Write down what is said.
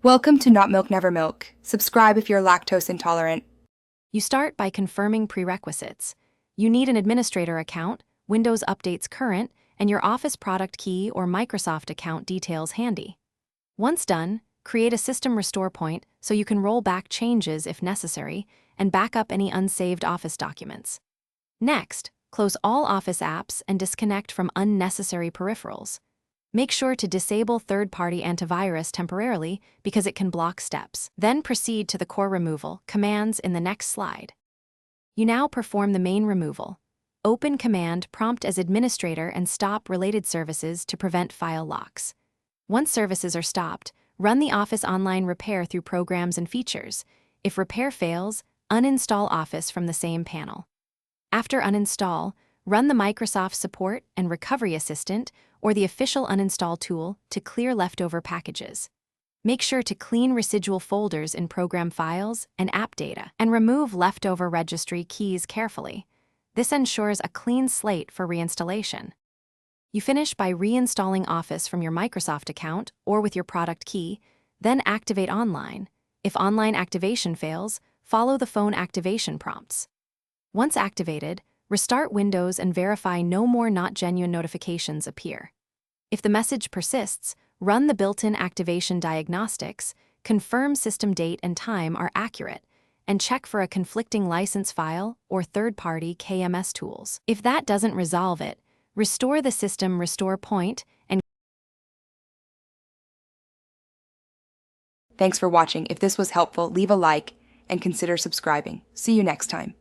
Welcome to Not Milk Never Milk. Subscribe if you're lactose intolerant. You start by confirming prerequisites. You need an administrator account, Windows updates current, and your Office product key or Microsoft account details handy. Once done, create a system restore point so you can roll back changes if necessary and back up any unsaved Office documents. Next, close all Office apps and disconnect from unnecessary peripherals. Make sure to disable third-party antivirus temporarily because it can block steps. Then proceed to the core removal commands in the next slide. You now perform the main removal. Open Command Prompt as administrator and stop related services to prevent file locks. Once services are stopped, run the Office Online Repair through Programs and Features. If repair fails, uninstall Office from the same panel. After uninstall, run the Microsoft Support and Recovery Assistant or the official uninstall tool to clear leftover packages. Make sure to clean residual folders in program files and app data, and remove leftover registry keys carefully. This ensures a clean slate for reinstallation. You finish by reinstalling Office from your Microsoft account or with your product key, then activate online. If online activation fails, follow the phone activation prompts. Once activated, restart Windows and verify no more not genuine notifications appear. If the message persists, run the built-in activation diagnostics, confirm system date and time are accurate, and check for a conflicting license file or third-party KMS tools. If that doesn't resolve it, restore the system restore point and Thanks for watching. If this was helpful, leave a like and consider subscribing. See you next time.